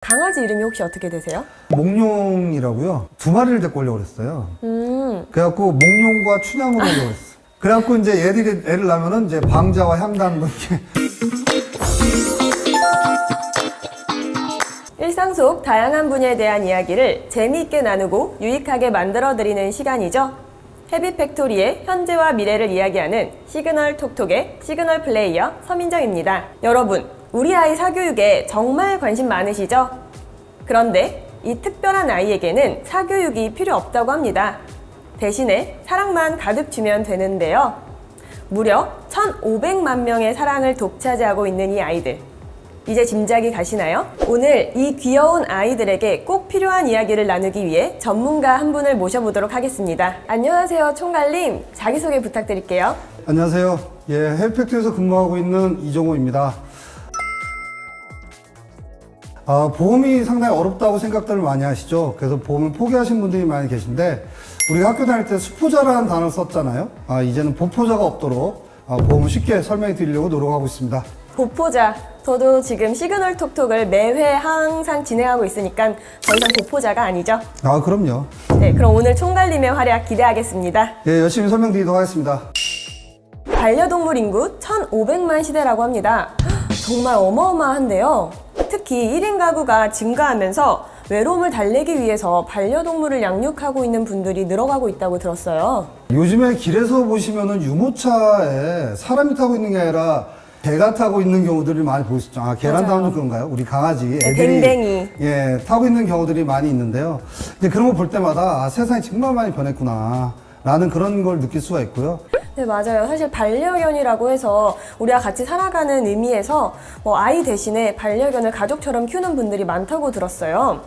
강아지 이름이 혹시 어떻게 되세요? 몽룡이라고요. 두 마리를 데리고 오려고 그랬어요. 그래갖고 몽룡과 춘향으로 오려고 그랬어. 그래갖고 이제 애를 낳으면은 이제 방자와 향단 뭐 이렇게. 일상 속 다양한 분야에 대한 이야기를 재미있게 나누고 유익하게 만들어드리는 시간이죠. 헤비팩토리의 현재와 미래를 이야기하는 시그널 톡톡의 시그널 플레이어 서민정입니다. 여러분, 우리 아이 사교육에 정말 관심 많으시죠? 그런데 이 특별한 아이에게는 사교육이 필요 없다고 합니다. 대신에 사랑만 가득 주면 되는데요. 무려 1,500만 명의 사랑을 독차지하고 있는 이 아이들. 이제 짐작이 가시나요? 오늘 이 귀여운 아이들에게 꼭 필요한 이야기를 나누기 위해 전문가 한 분을 모셔보도록 하겠습니다. 안녕하세요, 총괄님. 자기소개 부탁드릴게요. 안녕하세요. 헤비팩토리에서 근무하고 있는 이종호입니다. 보험이 상당히 어렵다고 생각들을 많이 하시죠. 그래서 보험을 포기하신 분들이 많이 계신데, 우리가 학교 다닐 때 수포자라는 단어를 썼잖아요. 이제는 보포자가 없도록 보험을 쉽게 설명해 드리려고 노력하고 있습니다. 보포자. 저도 지금 시그널 톡톡을 매회 항상 진행하고 있으니까 더 이상 보포자가 아니죠? 그럼요. 네, 그럼 오늘 총괄님의 활약 기대하겠습니다. 열심히 설명드리도록 하겠습니다. 반려동물 인구 1,500만 시대라고 합니다. 정말 어마어마한데요. 특히 1인 가구가 증가하면서 외로움을 달래기 위해서 반려동물을 양육하고 있는 분들이 늘어가고 있다고 들었어요. 요즘에 길에서 보시면은 유모차에 사람이 타고 있는 게 아니라 개가 타고 있는 경우들이 많이 보이시죠. 개란 다음은 그런가요? 우리 강아지 애들이 댕댕이. 타고 있는 경우들이 많이 있는데요. 이제 그런 거 볼 때마다 세상이 정말 많이 변했구나 라는 그런 걸 느낄 수가 있고요. 네, 맞아요. 사실 반려견이라고 해서 우리와 같이 살아가는 의미에서 아이 대신에 반려견을 가족처럼 키우는 분들이 많다고 들었어요.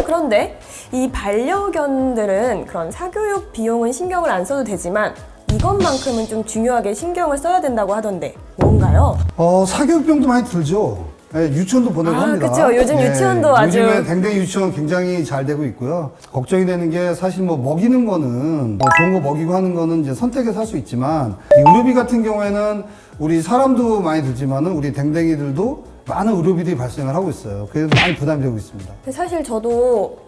그런데 이 반려견들은 그런 사교육 비용은 신경을 안 써도 되지만 이것만큼은 좀 중요하게 신경을 써야 된다고 하던데 뭔가요? 사교육비용도 많이 들죠. 유치원도 보내고 합니다. 그렇죠. 요즘 유치원도 아주 요즘에 댕댕이 유치원 굉장히 잘 되고 있고요. 걱정이 되는 게 사실 먹이는 거는 좋은 거 먹이고 하는 거는 이제 선택해서 할 수 있지만 이 의료비 같은 경우에는 우리 사람도 많이 들지만은 우리 댕댕이들도 많은 의료비들이 발생을 하고 있어요. 그래서 많이 부담이 되고 있습니다. 사실 저도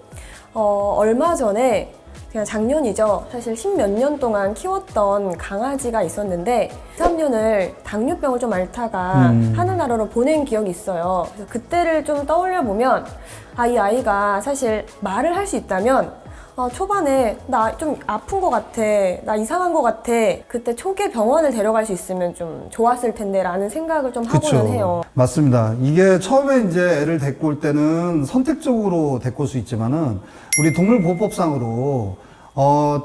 얼마 전에 그냥 작년이죠. 사실 10몇 년 동안 키웠던 강아지가 있었는데 3년을 당뇨병을 좀 앓다가 하늘나라로 보낸 기억이 있어요. 그래서 그때를 좀 떠올려 보면 이 아이가 사실 말을 할 수 있다면 초반에 나 좀 아픈 것 같아, 나 이상한 것 같아, 그때 초기에 병원을 데려갈 수 있으면 좀 좋았을 텐데 라는 생각을 좀 하고는 해요. 맞습니다. 이게 처음에 이제 애를 데리고 올 때는 선택적으로 데리고 올 수 있지만은 우리 동물보호법상으로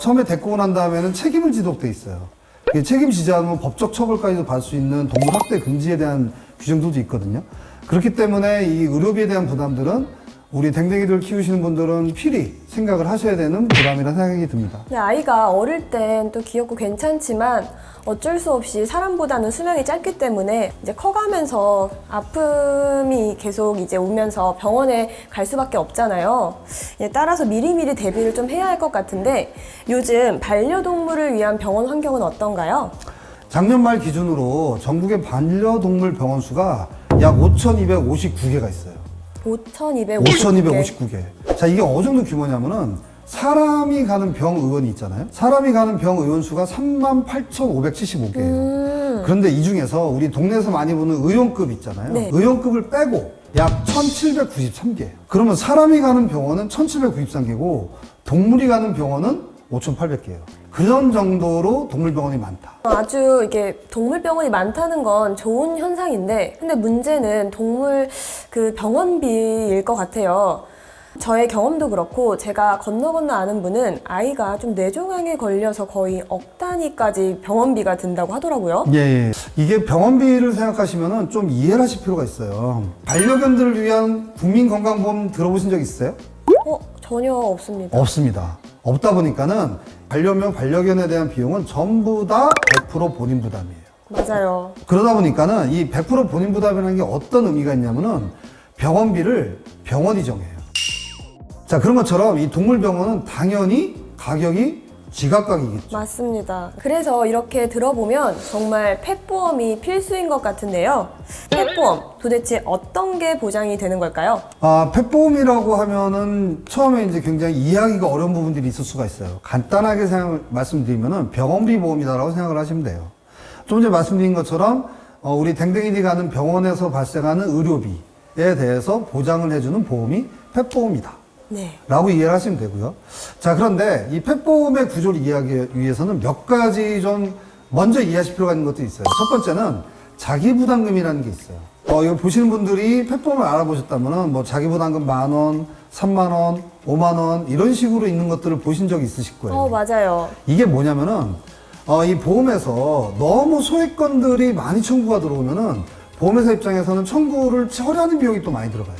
처음에 데리고 난 다음에는 책임을 지도록 돼 있어요. 책임지지 않으면 법적 처벌까지도 받을 수 있는 동물학대 금지에 대한 규정들도 있거든요. 그렇기 때문에 이 의료비에 대한 부담들은 우리 댕댕이들 키우시는 분들은 필히 생각을 하셔야 되는 부담이라는 생각이 듭니다. 근데 아이가 어릴 땐 또 귀엽고 괜찮지만 어쩔 수 없이 사람보다는 수명이 짧기 때문에 이제 커가면서 아픔이 계속 이제 오면서 병원에 갈 수밖에 없잖아요. 따라서 미리미리 대비를 좀 해야 할 것 같은데 요즘 반려동물을 위한 병원 환경은 어떤가요? 작년 말 기준으로 전국의 반려동물 병원 수가 약 5,259개가 있어요. 5,259개. 자, 이게 어느 정도 규모냐면은 사람이 가는 병의원이 있잖아요. 사람이 가는 병의원 수가 38,575개예요. 그런데 이 중에서 우리 동네에서 많이 보는 의원급 있잖아요. 네. 의원급을 빼고 약 1,793개예요. 그러면 사람이 가는 병원은 1,793개고 동물이 가는 병원은 5,800개예요. 그런 정도로 동물병원이 많다. 아주 이게 동물병원이 많다는 건 좋은 현상인데 근데 문제는 동물 그 병원비일 것 같아요. 저의 경험도 그렇고 제가 건너 아는 분은 아이가 좀 뇌종양에 걸려서 거의 억 단위까지 병원비가 든다고 하더라고요. 예. 이게 병원비를 생각하시면은 좀 이해를 하실 필요가 있어요. 반려견들을 위한 국민건강보험 들어보신 적 있으세요? 전혀 없습니다. 없습니다. 없다 보니까는 반려묘 반려견에 대한 비용은 전부 다 100% 본인 부담이에요. 맞아요. 그러다 보니까는 이 100% 본인 부담이라는 게 어떤 의미가 있냐면은 병원비를 병원이 정해요. 자, 그런 것처럼 이 동물병원은 당연히 가격이 지각각이겠죠. 맞습니다. 그래서 이렇게 들어보면 정말 펫보험이 필수인 것 같은데요. 펫보험, 도대체 어떤 게 보장이 되는 걸까요? 펫보험이라고 하면은 처음에 이제 굉장히 이해하기가 어려운 부분들이 있을 수가 있어요. 간단하게 말씀드리면은 병원비 보험이다라고 생각을 하시면 돼요. 좀 전에 말씀드린 것처럼 우리 댕댕이들이 가는 병원에서 발생하는 의료비에 대해서 보장을 해주는 보험이 펫보험이다. 네. 라고 이해를 하시면 되고요. 자, 그런데 이 펫보험의 구조를 이해하기 위해서는 몇 가지 좀 먼저 이해하실 필요가 있는 것도 있어요. 첫 번째는 자기부담금이라는 게 있어요. 이거 보시는 분들이 펫보험을 알아보셨다면은 뭐 자기부담금 10,000원, 30,000원, 50,000원 이런 식으로 있는 것들을 보신 적이 있으실 거예요. 맞아요. 이게 뭐냐면은 이 보험에서 너무 소액건들이 많이 청구가 들어오면은 보험회사 입장에서는 청구를 처리하는 비용이 또 많이 들어가요.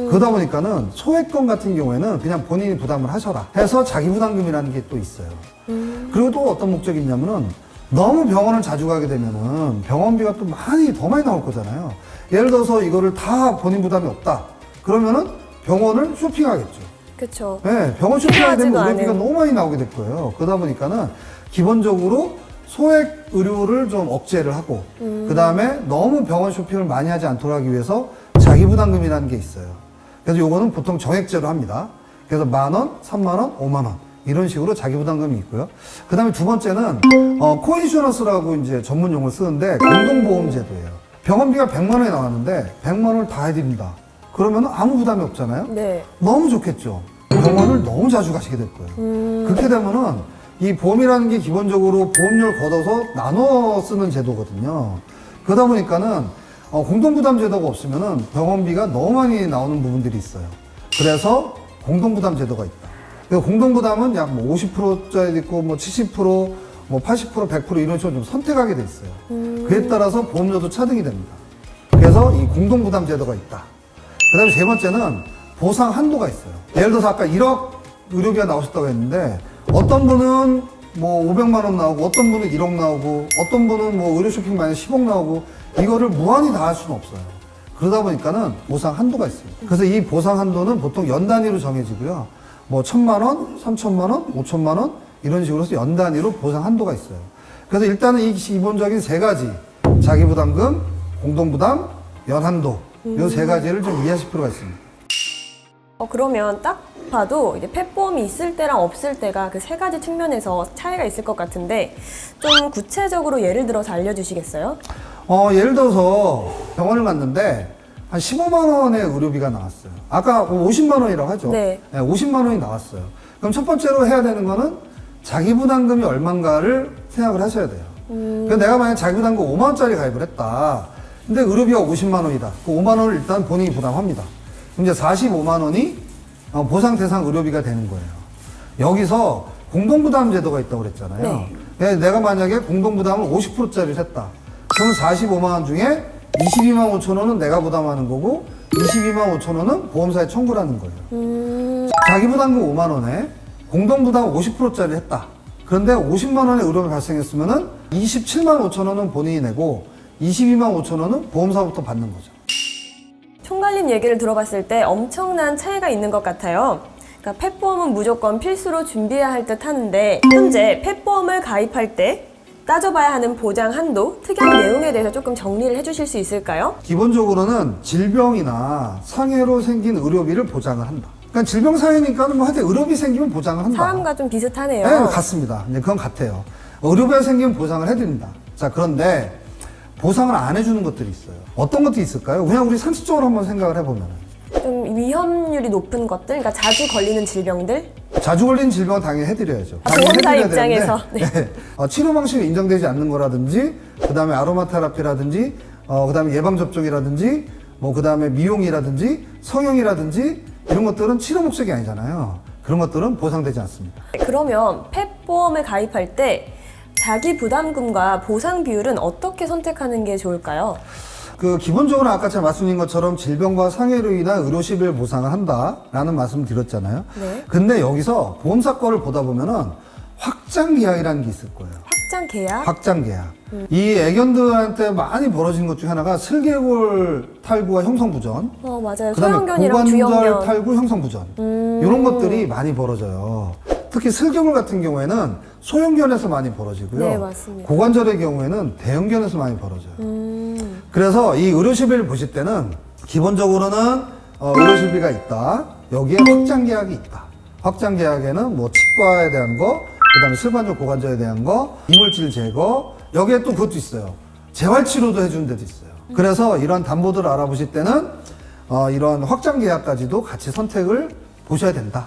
그러다 보니까는 소액건 같은 경우에는 그냥 본인이 부담을 하셔라 해서 자기부담금이라는 게 또 있어요. 그리고 또 어떤 목적이 있냐면은 너무 병원을 자주 가게 되면은 병원비가 또 더 많이 나올 거잖아요. 예를 들어서 이거를 다 본인 부담이 없다. 그러면은 병원을 쇼핑하겠죠. 그렇죠. 네, 병원 쇼핑하게 되면 필요하지도 의료비가 않은. 너무 많이 나오게 될 거예요. 그러다 보니까는 기본적으로 소액 의료를 좀 억제를 하고 그 다음에 너무 병원 쇼핑을 많이 하지 않도록 하기 위해서 자기부담금이라는 게 있어요. 그래서 요거는 보통 정액제로 합니다. 그래서 10,000원, 30,000원, 50,000원 이런 식으로 자기부담금이 있고요. 그 다음에 두 번째는 코인슈런스라고 이제 전문 용어를 쓰는데 공동보험제도예요. 병원비가 100만 원이 나왔는데 100만 원을 다 해드린다. 그러면 아무 부담이 없잖아요. 네. 너무 좋겠죠. 병원을 너무 자주 가시게 될 거예요. 그렇게 되면은 이 보험이라는 게 기본적으로 보험료를 걷어서 나눠 쓰는 제도거든요. 그러다 보니까는 공동부담 제도가 없으면은 병원비가 너무 많이 나오는 부분들이 있어요. 그래서 공동부담 제도가 있다. 그래서 공동부담은 약 뭐 50%짜리 있고 뭐 70%, 뭐 80%, 100% 이런 식으로 좀 선택하게 돼 있어요. 그에 따라서 보험료도 차등이 됩니다. 그래서 이 공동부담 제도가 있다. 그 다음에 세 번째는 보상 한도가 있어요. 예를 들어서 아까 1억 의료비가 나오셨다고 했는데 어떤 분은 뭐 500만 원 나오고 어떤 분은 1억 나오고 어떤 분은 뭐 의료 쇼핑 많이 10억 나오고 이거를 무한히 다 할 수는 없어요. 그러다 보니까는 보상 한도가 있습니다. 그래서 이 보상 한도는 보통 연 단위로 정해지고요. 뭐 1,000만 원, 3,000만 원, 5,000만 원 이런 식으로 해서 연 단위로 보상 한도가 있어요. 그래서 일단은 이 기본적인 세 가지 자기부담금, 공동부담, 연한도 이 세 가지를 좀 이해하실 필요가 있습니다. 그러면 딱 봐도 이제 펫보험이 있을 때랑 없을 때가 그 세 가지 측면에서 차이가 있을 것 같은데 좀 구체적으로 예를 들어서 알려주시겠어요? 예를 들어서 병원을 갔는데 한 15만 원의 의료비가 나왔어요. 아까 50만 원이라고 하죠. 네. 50만 원이 나왔어요. 그럼 첫 번째로 해야 되는 거는 자기부담금이 얼마인가를 생각을 하셔야 돼요. 그래서 내가 만약 자기부담금 5만 원짜리 가입을 했다. 근데 의료비가 50만 원이다. 그 5만 원을 일단 본인이 부담합니다. 그럼 이제 45만 원이 보상 대상 의료비가 되는 거예요. 여기서 공동부담 제도가 있다고 그랬잖아요. 네. 그래서 내가 만약에 공동부담을 50%짜리를 했다. 그러면 45만 원 중에 22만 5천 원은 내가 부담하는 거고 22만 5천 원은 보험사에 청구를 하는 거예요. 자기부담금 5만 원에 공동부담 50%짜리 했다. 그런데 50만 원의 의료비 발생했으면은 27만 5천 원은 본인이 내고 22만 5천 원은 보험사부터 받는 거죠. 총괄님 얘기를 들어봤을 때 엄청난 차이가 있는 것 같아요. 그러니까 펫보험은 무조건 필수로 준비해야 할 듯 하는데 현재 펫보험을 가입할 때 따져봐야 하는 보장 한도, 특약 내용에 대해서 조금 정리를 해주실 수 있을까요? 기본적으로는 질병이나 상해로 생긴 의료비를 보장을 한다. 그러니까 질병 상해니까 뭐 하여튼 의료비 생기면 보장을 한다. 사람과 좀 비슷하네요. 네, 같습니다. 네, 그건 같아요. 의료비가 생기면 보상을 해드립니다. 자, 그런데 보상을 안 해주는 것들이 있어요. 어떤 것들이 있을까요? 그냥 우리 상식적으로 한번 생각을 해보면. 좀 위험률이 높은 것들, 그러니까 자주 걸리는 질병들? 자주 걸리는 질병은 당연히 해드려야죠. 보험사 당연히 해드려야 입장에서. 되는데, 네. 치료 방식이 인정되지 않는 거라든지, 그 다음에 아로마 테라피라든지, 그 다음에 예방접종이라든지, 그 다음에 미용이라든지, 성형이라든지, 이런 것들은 치료 목적이 아니잖아요. 그런 것들은 보상되지 않습니다. 그러면 펫보험을 가입할 때 자기 부담금과 보상 비율은 어떻게 선택하는 게 좋을까요? 기본적으로 아까 제가 말씀드린 것처럼 질병과 상해로 인한 의료시비를 보상을 한다라는 말씀을 드렸잖아요. 네. 근데 여기서 보험사 거를 보다 보면은 확장 계약이라는 게 있을 거예요. 확장 계약? 확장 계약. 이 애견들한테 많이 벌어진 것 중에 하나가 슬개골 탈구와 형성부전. 맞아요. 그다음에 소형견이랑 고관절 주형견. 탈구 형성부전. 이런 것들이 많이 벌어져요. 특히 슬개골 같은 경우에는 소형견에서 많이 벌어지고요. 네, 맞습니다. 고관절의 경우에는 대형견에서 많이 벌어져요. 그래서 이 의료실비를 보실 때는 기본적으로는 의료실비가 있다. 여기에 확장계약이 있다. 확장계약에는 뭐 치과에 대한 거, 그 다음에 슬관절, 고관절에 대한 거, 이물질 제거, 여기에 또 그것도 있어요. 재활치료도 해주는 데도 있어요. 그래서 이런 담보들을 알아보실 때는 이런 확장계약까지도 같이 선택을 보셔야 된다.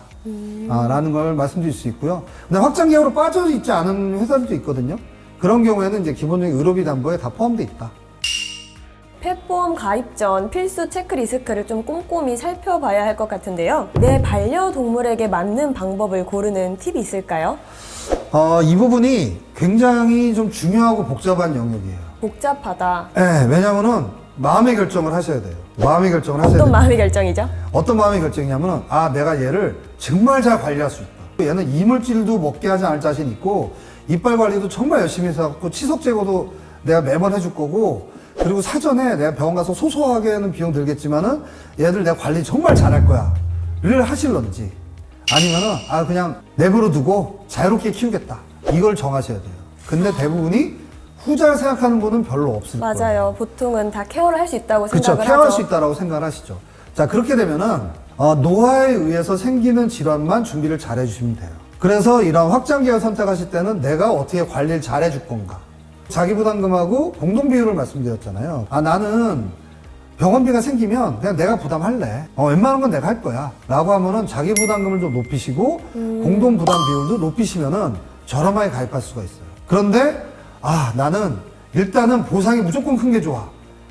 라는 걸 말씀드릴 수 있고요. 근데 확장계약으로 빠져 있지 않은 회사들도 있거든요. 그런 경우에는 이제 기본적인 의료비 담보에 다 포함되어 있다. 펫보험 가입 전 필수 체크리스트를 좀 꼼꼼히 살펴봐야 할 것 같은데요. 내 반려동물에게 맞는 방법을 고르는 팁이 있을까요? 이 부분이 굉장히 좀 중요하고 복잡한 영역이에요. 복잡하다. 네, 왜냐면은 마음의 결정을 하셔야 돼요. 마음의 결정을 하셔야 돼요. 어떤 마음의 결정이죠? 어떤 마음의 결정이냐면은, 내가 얘를 정말 잘 관리할 수 있다. 얘는 이물질도 먹게 하지 않을 자신 있고, 이빨 관리도 정말 열심히 해서 치석 제거도 내가 매번 해줄 거고, 그리고 사전에 내가 병원 가서 소소하게는 비용 들겠지만은 얘들 내가 관리 정말 잘할 거야. 를 하실런지. 아니면은, 그냥 내버려 두고 자유롭게 키우겠다. 이걸 정하셔야 돼요. 근데 대부분이 후자를 생각하는 분은 별로 없을 거예요. 맞아요. 보통은 다 케어를 할 수 있다고 그렇죠. 생각을 케어할 하죠. 수 있다라고 생각을 하시죠. 자, 그렇게 되면은 노화에 의해서 생기는 질환만 준비를 잘 해주시면 돼요. 그래서 이런 확장계획을 선택하실 때는 내가 어떻게 관리를 잘 해줄 건가. 자기 부담금하고 공동 비율을 말씀드렸잖아요. 나는 병원비가 생기면 그냥 내가 부담할래. 웬만한 건 내가 할 거야. 라고 하면은 자기 부담금을 좀 높이시고 공동 부담 비율도 높이시면은 저렴하게 가입할 수가 있어요. 그런데 나는 일단은 보상이 무조건 큰 게 좋아.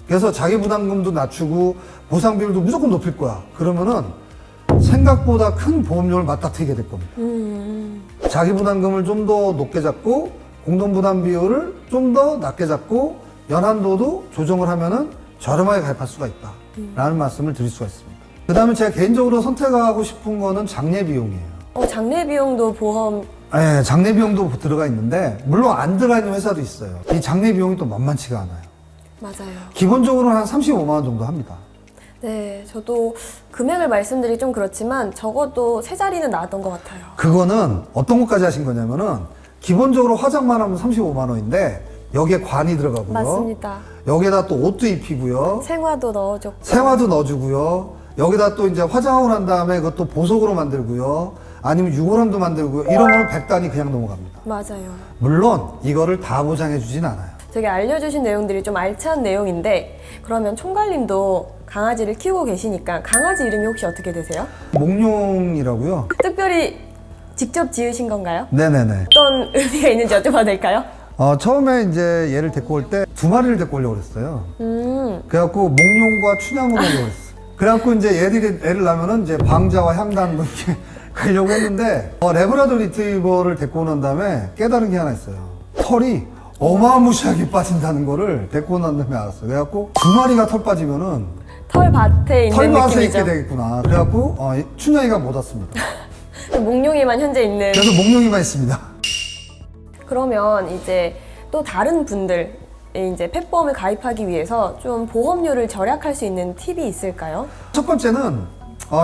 그래서 자기 부담금도 낮추고 보상 비율도 무조건 높일 거야. 그러면은 생각보다 큰 보험료를 맞닥뜨리게 될 겁니다. 자기 부담금을 좀 더 높게 잡고 공동 부담 비율을 좀 더 낮게 잡고 연한도도 조정을 하면은 저렴하게 가입할 수가 있다. 라는 말씀을 드릴 수가 있습니다. 그 다음에 제가 개인적으로 선택하고 싶은 거는 장례 비용이에요. 장례 비용도 보험. 네, 장례 비용도 들어가 있는데 물론 안 들어가 있는 회사도 있어요. 이 장례 비용이 또 만만치가 않아요. 맞아요. 기본적으로는 한 35만 원 정도 합니다. 네, 저도 금액을 말씀드리기 좀 그렇지만 적어도 세 자리는 나왔던 것 같아요. 그거는 어떤 것까지 하신 거냐면은 기본적으로 화장만 하면 35만 원인데 여기에 관이 들어가고요. 맞습니다. 여기에다 또 옷도 입히고요. 생화도 넣어줬고. 생화도 넣어주고요. 여기다 또 이제 화장하고 난 다음에 그것도 보석으로 만들고요. 아니면 유골함도 만들고요. 이러면 100단이 그냥 넘어갑니다. 맞아요. 물론 이거를 다 보장해 주진 않아요. 되게 알려주신 내용들이 좀 알찬 내용인데 그러면 총괄님도 강아지를 키우고 계시니까 강아지 이름이 혹시 어떻게 되세요? 몽룡이라고요. 특별히 직접 지으신 건가요? 네네네. 어떤 의미가 있는지 여쭤봐도 될까요? 처음에 이제 얘를 데리고 올 때 2마리를 데리고 오려고 그랬어요. 그래갖고 몽룡과 춘향으로 오려고 그랬어요. 그래갖고 이제 애를 낳으면은 이제 방자와 향단 뭐 이렇게 가려고 했는데 레브라도 리트리버를 데리고 온 다음에 깨달은 게 하나 있어요. 털이 어마무시하게 빠진다는 거를 데리고 온 다음에 알았어요. 그래갖고 2마리가 털 빠지면은 털밭에 있는 털밭에 느낌이죠. 있게 되겠구나. 그래갖고 춘향이가 못 왔습니다. 몽룡이만 현재 있는. 그래서 몽룡이만 있습니다. 그러면 이제 또 다른 분들 이제 펫보험을 가입하기 위해서 좀 보험료를 절약할 수 있는 팁이 있을까요? 첫 번째는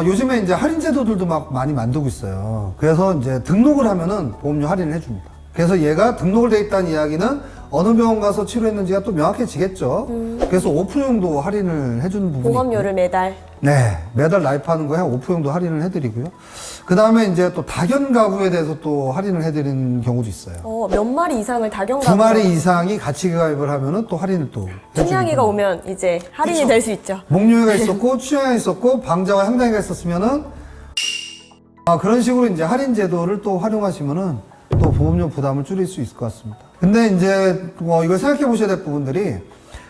요즘에 이제 할인 제도들도 막 많이 만들고 있어요. 그래서 이제 등록을 하면은 보험료 할인을 해줍니다. 그래서 얘가 등록을 돼 있다는 이야기는 어느 병원 가서 치료했는지가 또 명확해지겠죠. 그래서 5% 정도 할인을 해주는 부분이 보험료를 매달. 네, 매달 라이프하는 거에 한 5% 정도 할인을 해드리고요. 그 다음에 이제 또 다견 가구에 대해서 또 할인을 해드리는 경우도 있어요. 몇 마리 이상을 다견 두 가구. 마리 이상이 같이 가입을 하면은 또 할인을 또 춘향이가 오면 이제 할인이 그쵸. 될 수 있죠. 몽룡이가 있었고 춘향이가 있었고 방자와 향단이가 있었으면은 그런 식으로 이제 할인 제도를 또 활용하시면은 또 보험료 부담을 줄일 수 있을 것 같습니다. 근데 이제 이걸 생각해 보셔야 될 부분들이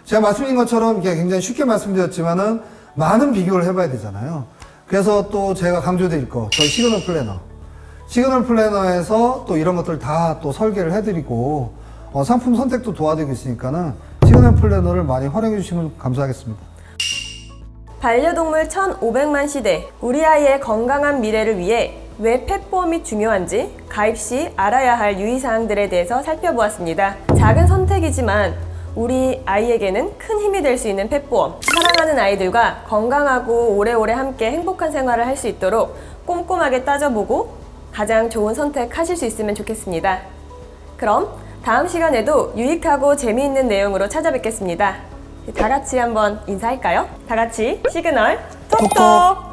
제가 말씀드린 것처럼 이게 굉장히 쉽게 말씀드렸지만은 많은 비교를 해봐야 되잖아요. 그래서 또 제가 강조드릴 거 저희 시그널 플래너. 시그널 플래너에서 또 이런 것들 다 또 설계를 해드리고 상품 선택도 도와드리고 있으니까는 시그널 플래너를 많이 활용해 주시면 감사하겠습니다. 반려동물 1,500만 시대. 우리 아이의 건강한 미래를 위해 왜 펫보험이 중요한지 가입 시 알아야 할 유의사항들에 대해서 살펴보았습니다. 작은 선택이지만 우리 아이에게는 큰 힘이 될 수 있는 펫보험. 사랑하는 아이들과 건강하고 오래오래 함께 행복한 생활을 할 수 있도록 꼼꼼하게 따져보고 가장 좋은 선택하실 수 있으면 좋겠습니다. 그럼 다음 시간에도 유익하고 재미있는 내용으로 찾아뵙겠습니다. 다 같이 한번 인사할까요? 다 같이 시그널 톡톡!